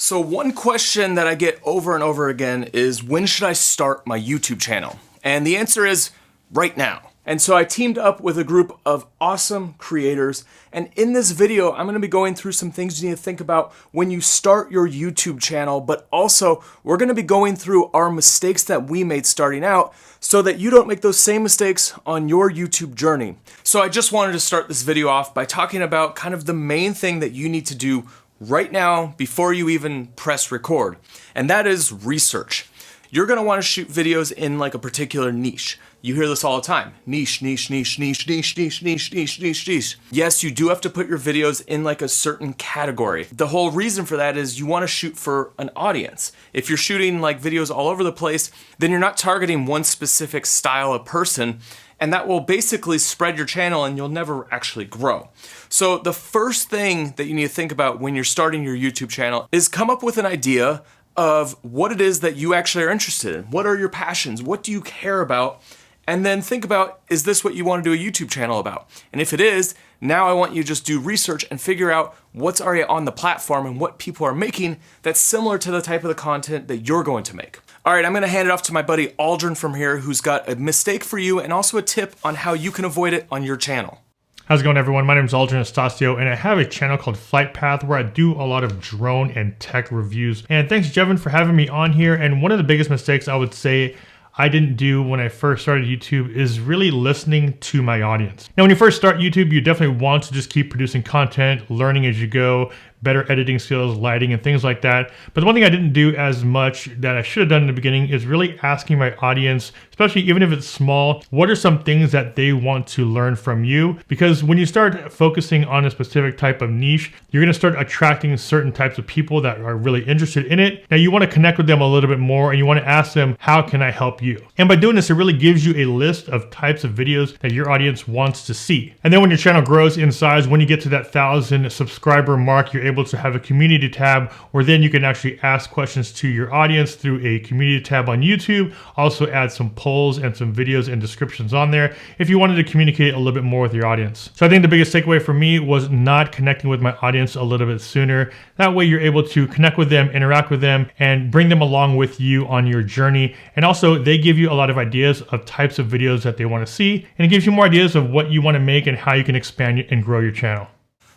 So one question that I get over and over again is, when should I start my YouTube channel? And the answer is right now. And so I teamed up with a group of awesome creators, and in this video I'm going to be going through some things you need to think about when you start your YouTube channel, but also we're going to be going through our mistakes that we made starting out so that you don't make those same mistakes on your YouTube journey. So I just wanted to start this video off by talking about kind of the main thing that you need to do right now before you even press record, and that is research. You're going to want to shoot videos in like a particular niche. You hear this all the time. Niche, niche, niche, niche, niche, niche, niche, niche, niche, niche. Yes, you do have to put your videos in like a certain category. The whole reason for that is you want to shoot for an audience. If you're shooting like videos all over the place, then you're not targeting one specific style of person, and that will basically spread your channel and you'll never actually grow. So the first thing that you need to think about when you're starting your YouTube channel is come up with an idea of what it is that you actually are interested in. What are your passions? What do you care about? And then think about, is this what you want to do a YouTube channel about? And if it is, now I want you to just do research and figure out what's already on the platform and what people are making that's similar to the type of the content that you're going to make. All right, I'm gonna hand it off to my buddy Aldrin from here, who's got a mistake for you and also a tip on how you can avoid it on your channel. How's it going, everyone? My name is Aldrin Estacio, and I have a channel called Flight Path where I do a lot of drone and tech reviews. And thanks, Jeven, for having me on here. And one of the biggest mistakes I would say I didn't do when I first started YouTube is really listening to my audience. Now, when you first start YouTube, you definitely want to just keep producing content, learning as you go, better editing skills, lighting, and things like that. But the one thing I didn't do as much that I should have done in the beginning is really asking my audience, especially even if it's small, what are some things that they want to learn from you? Because when you start focusing on a specific type of niche, you're gonna start attracting certain types of people that are really interested in it. Now you wanna connect with them a little bit more and you wanna ask them, how can I help you? And by doing this, it really gives you a list of types of videos that your audience wants to see. And then when your channel grows in size, when you get to that 1,000 subscriber mark, you're able to have a community tab where then you can actually ask questions to your audience through a community tab on YouTube. Also add some polls and some videos and descriptions on there if you wanted to communicate a little bit more with your audience. So I think the biggest takeaway for me was not connecting with my audience a little bit sooner. That way you're able to connect with them, interact with them, and bring them along with you on your journey. And also they give you a lot of ideas of types of videos that they want to see, and it gives you more ideas of what you want to make and how you can expand and grow your channel.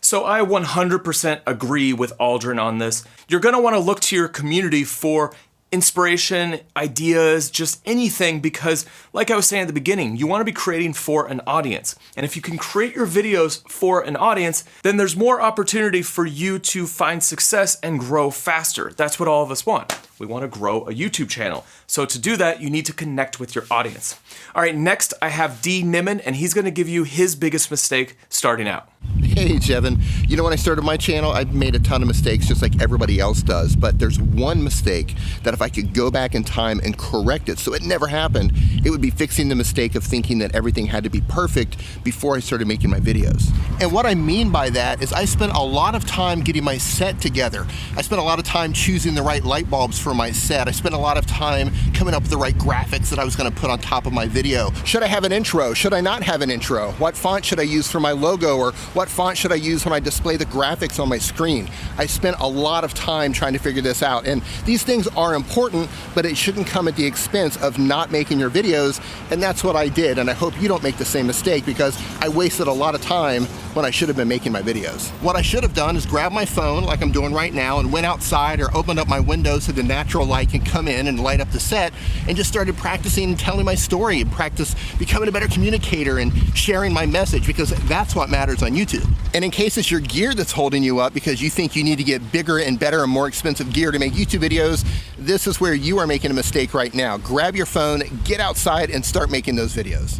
So I 100% agree with Aldrin on this. You're gonna wanna look to your community for inspiration, ideas, just anything, because like I was saying at the beginning, you wanna be creating for an audience. And if you can create your videos for an audience, then there's more opportunity for you to find success and grow faster. That's what all of us want. We want to grow a YouTube channel. So to do that, you need to connect with your audience. All right, next I have D. Nimmin, and he's gonna give you his biggest mistake starting out. Hey, Jeven. You know, when I started my channel, I've made a ton of mistakes just like everybody else does, but there's one mistake that if I could go back in time and correct it so it never happened, it would be fixing the mistake of thinking that everything had to be perfect before I started making my videos. And what I mean by that is I spent a lot of time getting my set together. I spent a lot of time choosing the right light bulbs for my set. I spent a lot of time coming up with the right graphics that I was gonna put on top of my video. Should I have an intro? Should I not have an intro? What font should I use for my logo? Or what font should I use when I display the graphics on my screen? I spent a lot of time trying to figure this out. And these things are important, but it shouldn't come at the expense of not making your videos. And that's what I did. And I hope you don't make the same mistake, because I wasted a lot of time when I should have been making my videos. What I should have done is grab my phone like I'm doing right now and went outside or opened up my window so the natural light can come in and light up the set, and just started practicing telling my story and practice becoming a better communicator and sharing my message, because that's what matters on YouTube. And in case it's your gear that's holding you up because you think you need to get bigger and better and more expensive gear to make YouTube videos, this is where you are making a mistake right now. Grab your phone, get outside, and start making those videos.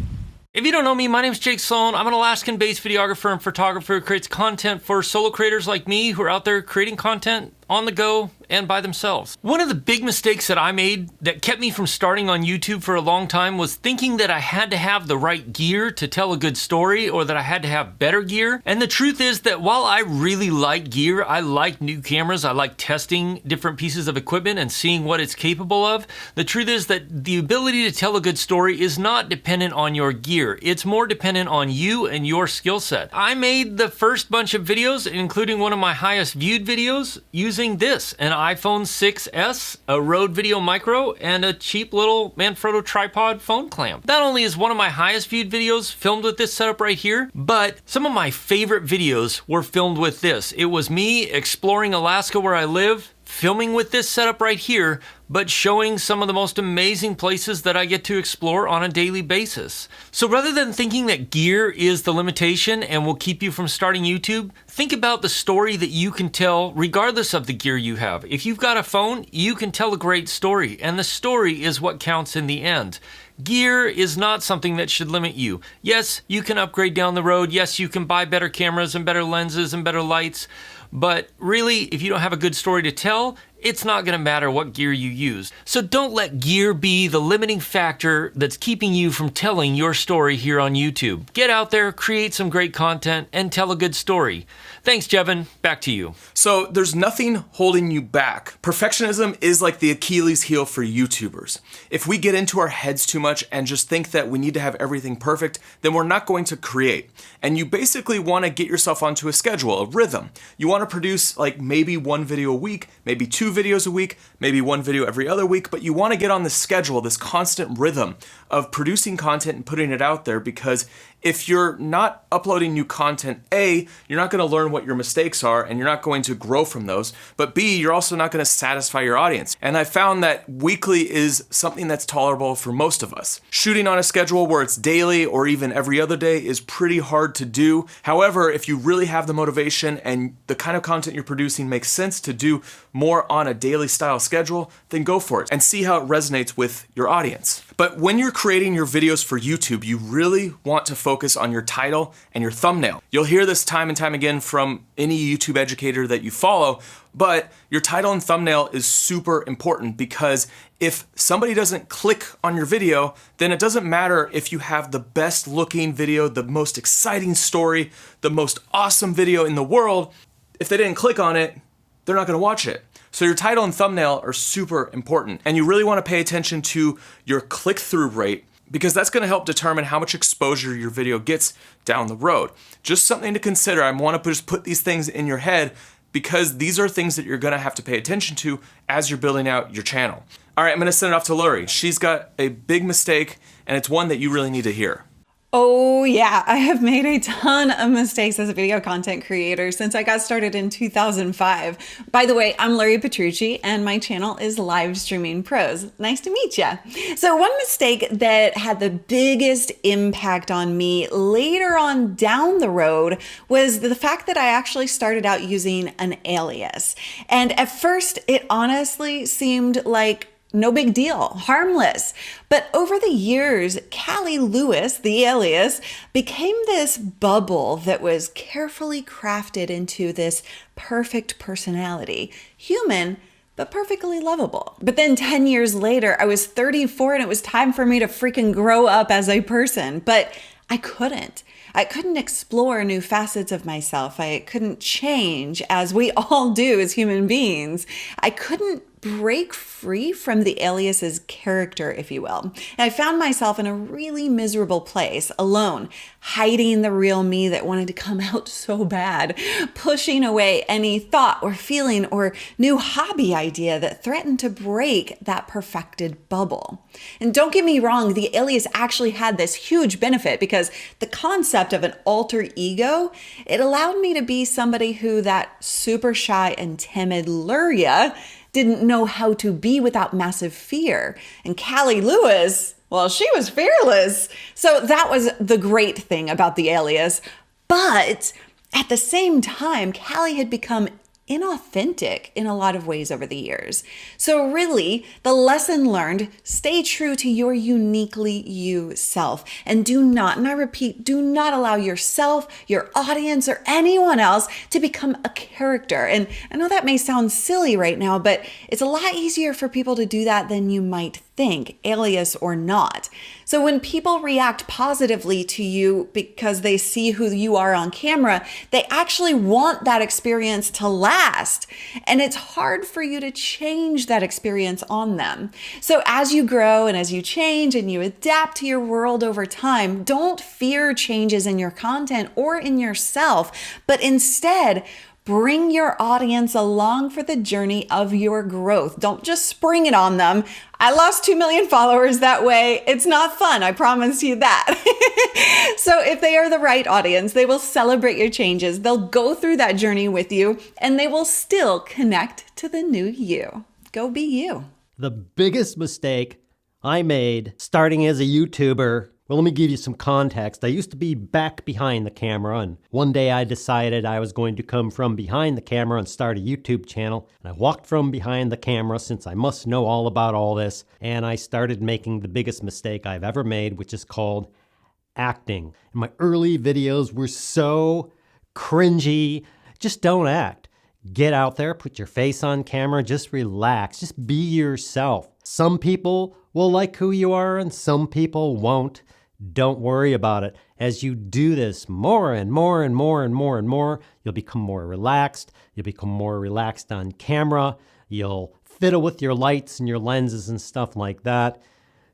If you don't know me, my name is Jake Sloan. I'm an Alaskan-based videographer and photographer who creates content for solo creators like me who are out there creating content on the go and by themselves. One of the big mistakes that I made that kept me from starting on YouTube for a long time was thinking that I had to have the right gear to tell a good story, or that I had to have better gear. And the truth is that while I really like gear, I like new cameras, I like testing different pieces of equipment and seeing what it's capable of, the truth is that the ability to tell a good story is not dependent on your gear. It's more dependent on you and your skill set. I made the first bunch of videos, including one of my highest viewed videos, using using this, an iPhone 6S, a Rode Video Micro, and a cheap little Manfrotto tripod phone clamp. Not only is one of my highest viewed videos filmed with this setup right here, but some of my favorite videos were filmed with this. It was me exploring Alaska where I live, filming with this setup right here, but showing some of the most amazing places that I get to explore on a daily basis. So rather than thinking that gear is the limitation and will keep you from starting YouTube, think about the story that you can tell regardless of the gear you have. If you've got a phone, you can tell a great story, and the story is what counts in the end. Gear is not something that should limit you. Yes, you can upgrade down the road. Yes, you can buy better cameras and better lenses and better lights. But really, if you don't have a good story to tell, it's not going to matter what gear you use. So don't let gear be the limiting factor that's keeping you from telling your story here on YouTube. Get out there, create some great content, and tell a good story. Thanks, Jeven. Back to you. So there's nothing holding you back. Perfectionism is like the Achilles heel for YouTubers. If we get into our heads too much and just think that we need to have everything perfect, then we're not going to create. And you basically want to get yourself onto a schedule, a rhythm. You want to produce like maybe one video a week, maybe 2 videos a week, maybe 1 video every other week, but you want to get on the schedule, this constant rhythm of producing content and putting it out there, because if you're not uploading new content, A, you're not going to learn what your mistakes are and you're not going to grow from those, but B, you're also not going to satisfy your audience. And I found that weekly is something that's tolerable for most of us. Shooting on a schedule where it's daily or even every other day is pretty hard to do. However, if you really have the motivation and the kind of content you're producing makes sense to do more on a daily style schedule, then go for it and see how it resonates with your audience. But when you're creating your videos for YouTube, you really want to focus on your title and your thumbnail. You'll hear this time and time again from any YouTube educator that you follow, but your title and thumbnail is super important, because if somebody doesn't click on your video, then it doesn't matter if you have the best looking video, the most exciting story, the most awesome video in the world. If they didn't click on it, they're not going to watch it. So your title and thumbnail are super important, and you really want to pay attention to your click-through rate, because that's going to help determine how much exposure your video gets down the road. Just something to consider. I want to just put these things in your head, because these are things that you're going to have to pay attention to as you're building out your channel. All right, I'm going to send it off to Lori. She's got a big mistake, and it's one that you really need to hear. Oh yeah, I have made a ton of mistakes as a video content creator since I got started in 2005. By the way, I'm Lori Petrucci and my channel is Live Streaming Pros. Nice to meet you. So one mistake that had the biggest impact on me later on down the road was the fact that I actually started out using an alias. And at first it honestly seemed like no big deal, harmless. But over the years, Callie Lewis, the alias, became this bubble that was carefully crafted into this perfect personality. Human, but perfectly lovable. But then 10 years later, I was 34 and it was time for me to freaking grow up as a person. But I couldn't. I couldn't explore new facets of myself. I couldn't change, as we all do as human beings. I couldn't break free from the alias's character, if you will. And I found myself in a really miserable place, alone, hiding the real me that wanted to come out so bad, pushing away any thought or feeling or new hobby idea that threatened to break that perfected bubble. And don't get me wrong, the alias actually had this huge benefit, because the concept of an alter ego, it allowed me to be somebody who that super shy and timid Luria didn't know how to be without massive fear. And Callie Lewis, well, she was fearless. So that was the great thing about the alias. But at the same time, Callie had become inauthentic in a lot of ways over the years. So really, the lesson learned, stay true to your uniquely you self, and do not, and I repeat, do not allow yourself, your audience, or anyone else to become a character. And I know that may sound silly right now, but it's a lot easier for people to do that than you might think, alias or not. So when people react positively to you because they see who you are on camera, they actually want that experience to last. And it's hard for you to change that experience on them. So as you grow and as you change and you adapt to your world over time, don't fear changes in your content or in yourself, but instead Bring your audience along for the journey of your growth. Don't just spring it on them. I lost 2 million followers that way. It's not fun, I promise you that. So if they are the right audience, they will celebrate your changes. They'll go through that journey with you, and they will still connect to the new you. Go be you. The biggest mistake I made starting as a YouTuber, well, let me give you some context. I used to be back behind the camera, and one day I decided I was going to come from behind the camera and start a YouTube channel. And I walked from behind the camera, since I must know all about all this, and I started making the biggest mistake I've ever made, which is called acting. And my early videos were so cringy. Just don't act. Get out there, put your face on camera, just relax, just be yourself. Some people will like who you are and some people won't. Don't worry about it. As you do this more and more and more and more and more, you'll become more relaxed. You'll become more relaxed on camera. You'll fiddle with your lights and your lenses and stuff like that.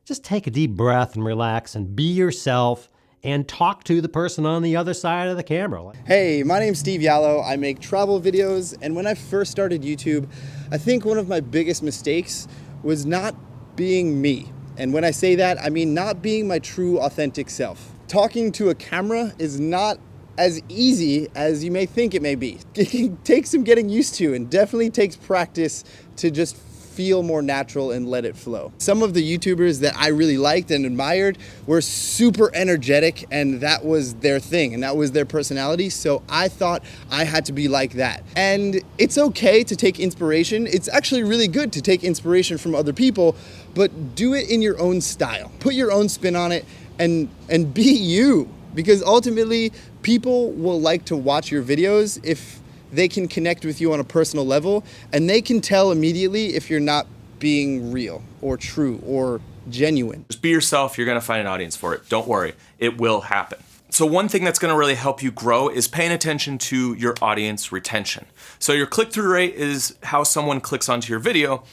Just take a deep breath and relax and be yourself and talk to the person on the other side of the camera. Hey, my name's Steve Yallo. I make travel videos, and when I first started YouTube, I think one of my biggest mistakes was not being me. And when I say that, I mean not being my true, authentic self. Talking to a camera is not as easy as you may think it may be. It takes some getting used to, and definitely takes practice to just feel more natural and let it flow. Some of the YouTubers that I really liked and admired were super energetic, and that was their thing and that was their personality. So I thought I had to be like that. And it's okay to take inspiration. It's actually really good to take inspiration from other people, but do it in your own style. Put your own spin on it and be you, because ultimately people will like to watch your videos if they can connect with you on a personal level, and they can tell immediately if you're not being real or true or genuine. Just be yourself, you're gonna find an audience for it. Don't worry, it will happen. So one thing that's gonna really help you grow is paying attention to your audience retention. So your click-through rate is how someone clicks onto your video.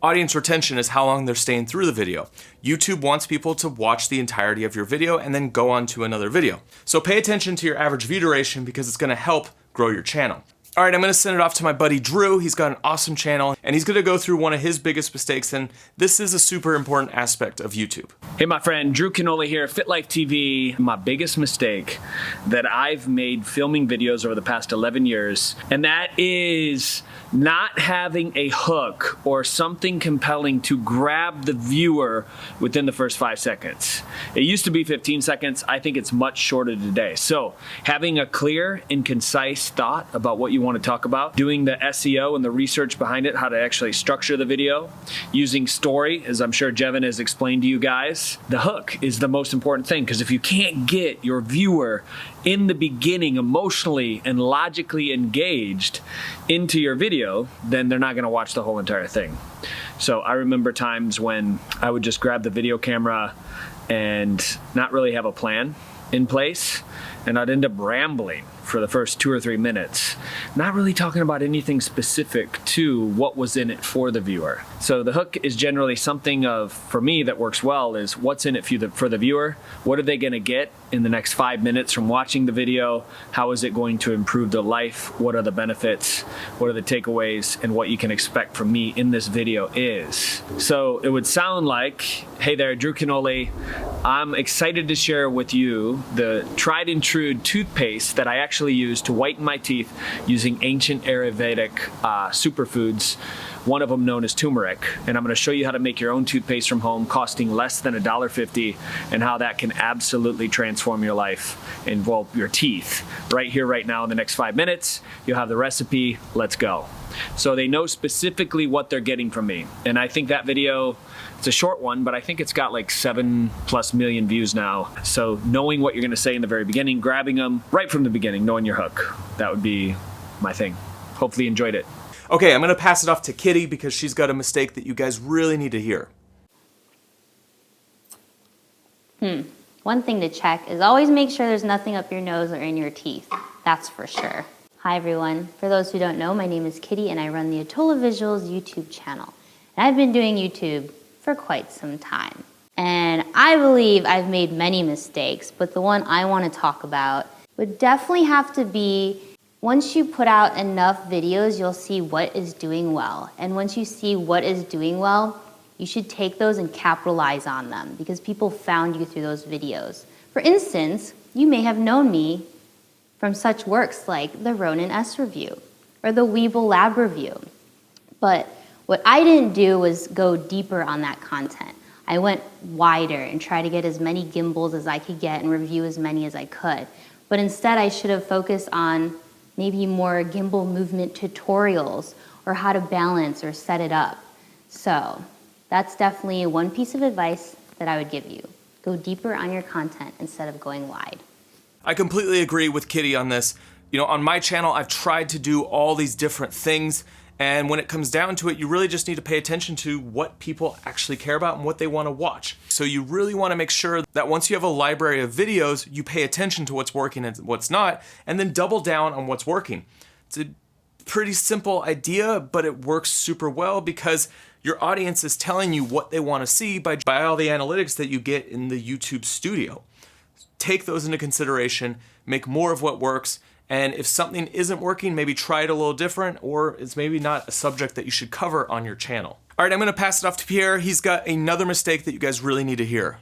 Audience retention is how long they're staying through the video. YouTube wants people to watch the entirety of your video and then go on to another video. So pay attention to your average view duration, because it's gonna help grow your channel. All right, I'm gonna send it off to my buddy Drew. He's got an awesome channel, and he's gonna go through one of his biggest mistakes, and this is a super important aspect of YouTube. Hey, my friend, Drew Cannoli here, Fit Life TV. My biggest mistake that I've made filming videos over the past 11 years, and that is not having a hook or something compelling to grab the viewer within the first 5 seconds. It used to be 15 seconds. I think it's much shorter today. So having a clear and concise thought about what you want to talk about, doing the SEO and the research behind it, how to actually structure the video, using story, as I'm sure Jeven has explained to you guys. The hook is the most important thing, because if you can't get your viewer in the beginning emotionally and logically engaged into your video, then they're not going to watch the whole entire thing. So I remember times when I would just grab the video camera and not really have a plan in place, and I'd end up rambling for the first 2 or 3 minutes, not really talking about anything specific to what was in it for the viewer. So the hook is generally something of, for me, that works well is what's in it for the viewer. What are they gonna get in the next 5 minutes from watching the video? How is it going to improve their life? What are the benefits? What are the takeaways? And what you can expect from me in this video is. So it would sound like, hey there, Drew Cannoli. I'm excited to share with you the tried and true toothpaste that I actually use to whiten my teeth using ancient Ayurvedic superfoods, one of them known as turmeric. And I'm going to show you how to make your own toothpaste from home, costing less than $1.50, and how that can absolutely transform your life and, well, your teeth. Right here, right now, in the next 5 minutes, you'll have the recipe. Let's go. So they know specifically what they're getting from me. And I think that video, it's a short one, but I think it's got like 7+ million views now. So knowing what you're gonna say in the very beginning, grabbing them right from the beginning, knowing your hook, that would be my thing. Hopefully you enjoyed it. Okay, I'm gonna pass it off to Kitty because she's got a mistake that you guys really need to hear. One thing to check is always make sure there's nothing up your nose or in your teeth. That's for sure. Hi everyone. For those who don't know, my name is Kitty and I run the Atola Visuals YouTube channel. And I've been doing YouTube for quite some time. And I believe I've made many mistakes, but the one I want to talk about would definitely have to be Once you put out enough videos, you'll see what is doing well. And once you see what is doing well, you should take those and capitalize on them because people found you through those videos. For instance, you may have known me from such works like the Ronin S review or the Weeble Lab review. But what I didn't do was go deeper on that content. I went wider and tried to get as many gimbals as I could get and review as many as I could. But instead, I should have focused on maybe more gimbal movement tutorials or how to balance or set it up. So that's definitely one piece of advice that I would give you. Go deeper on your content instead of going wide. I completely agree with Kitty on this. You know, on my channel, I've tried to do all these different things, and when it comes down to it, you really just need to pay attention to what people actually care about and what they want to watch. So you really want to make sure that once you have a library of videos, you pay attention to what's working and what's not, and then double down on what's working. It's a pretty simple idea, but it works super well because your audience is telling you what they want to see by all the analytics that you get in the YouTube studio. Take those into consideration, make more of what works, and if something isn't working, maybe try it a little different, or it's maybe not a subject that you should cover on your channel. All right, I'm gonna pass it off to Pierre. He's got another mistake that you guys really need to hear.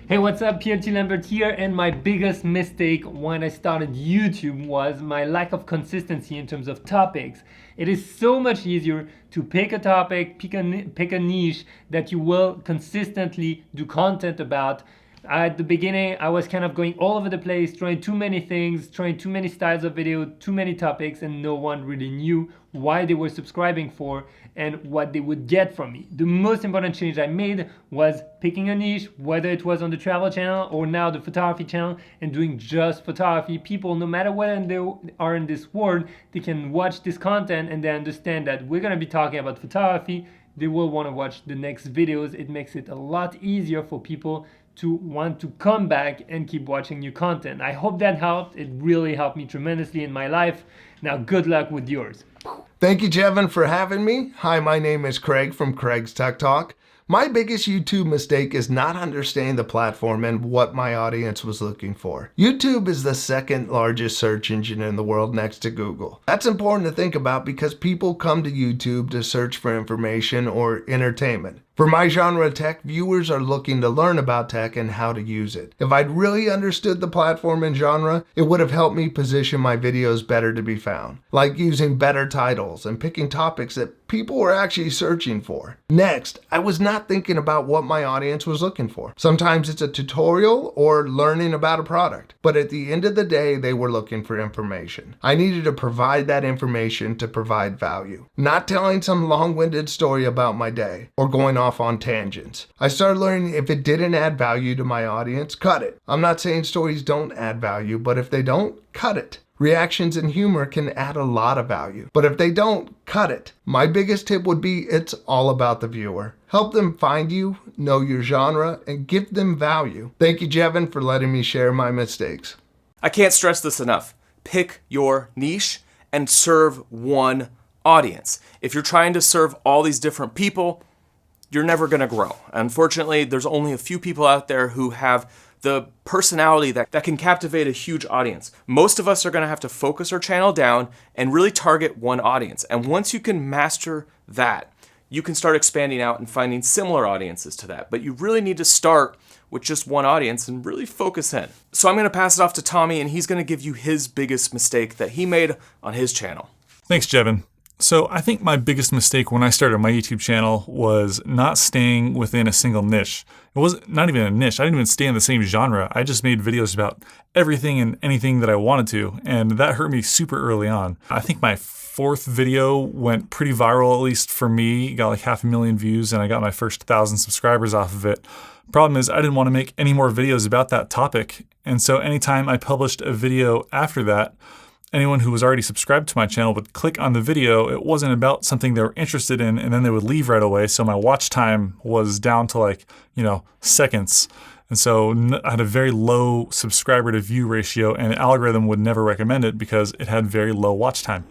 Hey, what's up? Pierre T. Lambert here, and my biggest mistake when I started YouTube was my lack of consistency in terms of topics. It is so much easier to pick a topic, pick a niche that you will consistently do content about. At the beginning, I was kind of going all over the place, trying too many things, trying too many styles of video, too many topics, and no one really knew why they were subscribing for and what they would get from me. The most important change I made was picking a niche, whether it was on the travel channel or now the photography channel, and doing just photography. People, no matter where they are in this world, they can watch this content and they understand that we're gonna be talking about photography. They will want to watch the next videos. It makes it a lot easier for people to want to come back and keep watching new content. I hope that helped. It really helped me tremendously in my life. Now, good luck with yours. Thank you, Jeven, for having me. Hi, my name is Craig from Craig's Tech Talk. My biggest YouTube mistake is not understanding the platform and what my audience was looking for. YouTube is the second largest search engine in the world next to Google. That's important to think about because people come to YouTube to search for information or entertainment. For my genre of tech, viewers are looking to learn about tech and how to use it. If I'd really understood the platform and genre, it would have helped me position my videos better to be found, like using better titles and picking topics that people were actually searching for. Next, I was not thinking about what my audience was looking for. Sometimes it's a tutorial or learning about a product, but at the end of the day, they were looking for information. I needed to provide that information to provide value, not telling some long-winded story about my day or going off on tangents. I started learning if it didn't add value to my audience, cut it. I'm not saying stories don't add value, but if they don't, cut it. Reactions and humor can add a lot of value, but if they don't, cut it. My biggest tip would be it's all about the viewer. Help them find you, know your genre, and give them value. Thank you, Jeven, for letting me share my mistakes. I can't stress this enough. Pick your niche and serve one audience. If you're trying to serve all these different people, you're never gonna grow. Unfortunately, there's only a few people out there who have the personality that can captivate a huge audience. Most of us are gonna have to focus our channel down and really target one audience. And once you can master that, you can start expanding out and finding similar audiences to that. But you really need to start with just one audience and really focus in. So I'm gonna pass it off to Tommy and he's gonna give you his biggest mistake that he made on his channel. Thanks, Jeven. So I think my biggest mistake when I started my YouTube channel was not staying within a single niche. It was not even a niche. I didn't even stay in the same genre. I just made videos about everything and anything that I wanted to, and that hurt me super early on. I think my fourth video went pretty viral, at least for me. Got like 500,000 views, and I got my first 1,000 subscribers off of it. Problem is, I didn't want to make any more videos about that topic, and so anytime I published a video after that, anyone who was already subscribed to my channel would click on the video. It wasn't about something they were interested in, and then they would leave right away. So my watch time was down to like, seconds. And so I had a very low subscriber to view ratio, and the algorithm would never recommend it because it had very low watch time.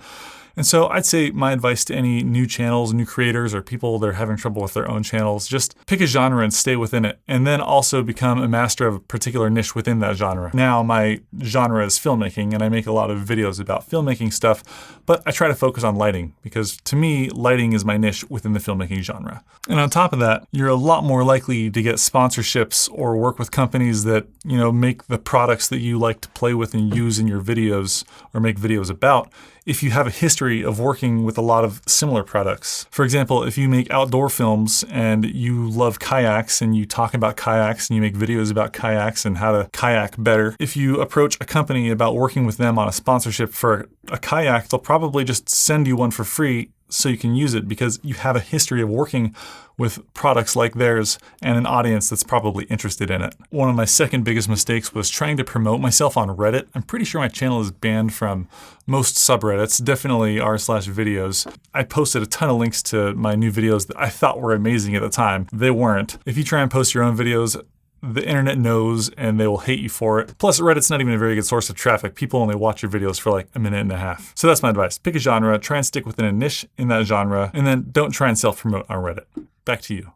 And so I'd say my advice to any new channels, new creators, or people that are having trouble with their own channels, just pick a genre and stay within it, and then also become a master of a particular niche within that genre. Now my genre is filmmaking, and I make a lot of videos about filmmaking stuff, but I try to focus on lighting, because to me, lighting is my niche within the filmmaking genre. And on top of that, you're a lot more likely to get sponsorships or work with companies that, make the products that you like to play with and use in your videos or make videos about, if you have a history of working with a lot of similar products. For example, if you make outdoor films and you love kayaks and you talk about kayaks and you make videos about kayaks and how to kayak better, if you approach a company about working with them on a sponsorship for a kayak, they'll probably just send you one for free so you can use it because you have a history of working with products like theirs and an audience that's probably interested in it. One of my second biggest mistakes was trying to promote myself on Reddit. I'm pretty sure my channel is banned from most subreddits, definitely r/videos. I posted a ton of links to my new videos that I thought were amazing at the time. They weren't. If you try and post your own videos, the internet knows and they will hate you for it. Plus, Reddit's not even a very good source of traffic. People only watch your videos for like a minute and a half. So that's my advice. Pick a genre, try and stick within a niche in that genre, and then don't try and self-promote on Reddit. Back to you.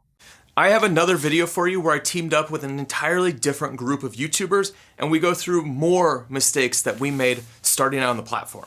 I have another video for you where I teamed up with an entirely different group of YouTubers, and we go through more mistakes that we made starting out on the platform.